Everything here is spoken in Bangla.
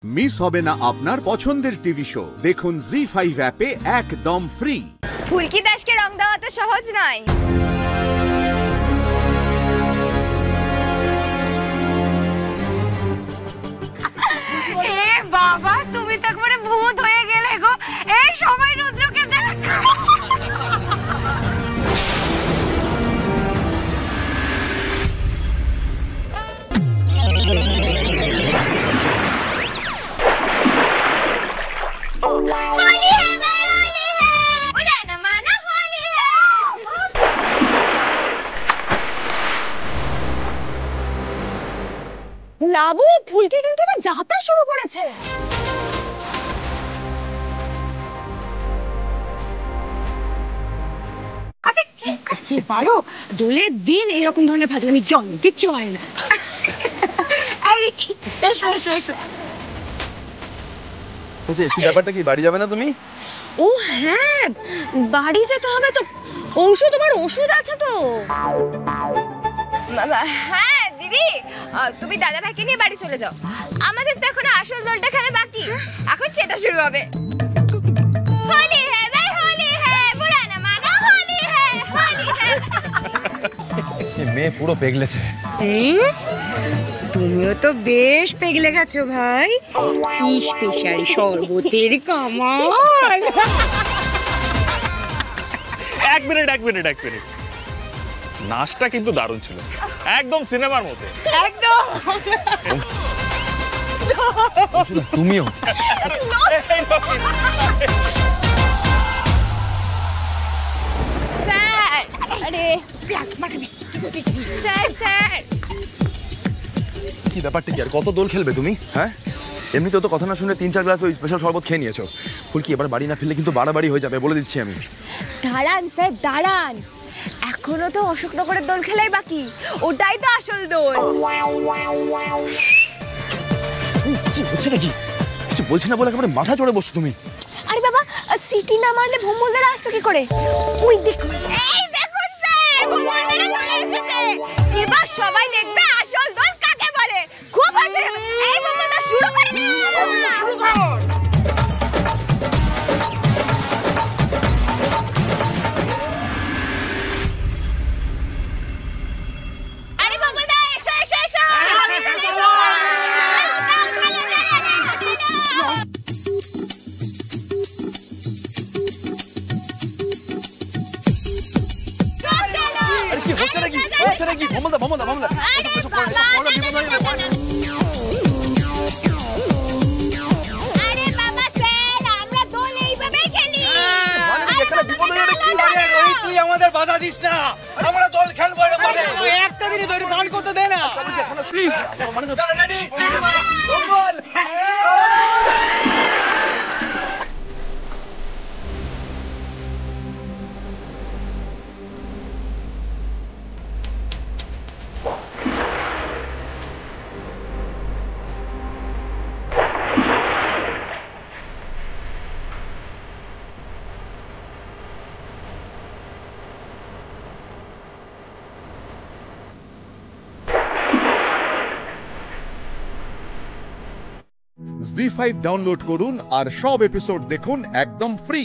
মিস হবে না আপনার পছন্দের টিভি শো। দেখুন জি5 অ্যাপে একদম ফ্রি। ফুলকি দাসকে রং দেওয়া তো সহজ নয়। এ বাবা, তুমি তো একবারে ভূত হয়ে গেলে গো। এই সবাই রুদ্রকে দেখ। লাবু, ফুলকি কিন্তু এবার যাত্রা শুরু করেছে। আচ্ছা পারো, দোলের দিন এরকম ধরনের ফাজলামি চলে, কিচ্ছু হয় না। ব্যাপারটা কি, বাড়ি যাবে না তুমি? ও হ্যাঁ, বাড়ি যেতে হবে তো। অংশু, তোমার ওষুধ আছে তো? হ্যাঁ দিদি, তুমি দাদা ভাইকে নিয়ে বাড়ি চলে যাও। আমাদের তো এখন আসল দলটা খেলা বাকি, এখন সেটা শুরু হবে। হোলি হ্যাঁ ভাই, হোলি হ্যাঁ, পুরানা মানা হোলি হ্যাঁ, হোলি হ্যাঁ। মেয়ে পুরো পেগলেছে। তুমিও তো বেশ পেগলে গেছো ভাই। কি স্পেশাল শরবতের কামাল। এক মিনিট, নাচটা কিন্তু দারুণ ছিল, একদম সিনেমার মতো। একদম। তুমিও। স্যার, আরে স্যার স্যার। কি ব্যাপারটা কি, আর কত দোল খেলবে তুমি? হ্যাঁ, এমনিতেও তো কথা না শুনে 3-4 গ্লাস ওই স্পেশাল শরবত খেয়ে নিয়েছো। ফুলকি এবার বাড়ি না ফিরলে কিন্তু বাড়াবাড়ি হয়ে যাবে, বলে দিচ্ছি আমি। দাঁড়ান স্যার, দাঁড়ান। এখনো তো অশোকনগরের দোল খেলাই বাকি, ওটাই তো আসল দোল। কি হচ্ছে নাকি? কিছু বলছি না বলে একেবারে মাথা চড়ে বসছো তুমি। আরে বাবা, সিটি না মারলে ভোমলদারা আসতো কি করে? ওই দেখুন, এই দেখুন স্যার, ভোমলদারা চলে এসেছে। এবার সবাই দেখবে আসল দোল কাকে বলে। খুব আছে, এই ভোমলদা শুরু করে না। শুরু কর। আরে ভোমলদা, এসো এসো এসো। কি হচ্ছে নাকি? ভমলদা আরে বাবা স্যার, আমরা দোল এইভাবেই খেলি। তুই আমাদের বাধা দিস না, আমরা দোল খেলবো। একটা দিনে দোল করতে দে না। জি5 ডাউনলোড করুন আর সব এপিসোড দেখুন একদম ফ্রি।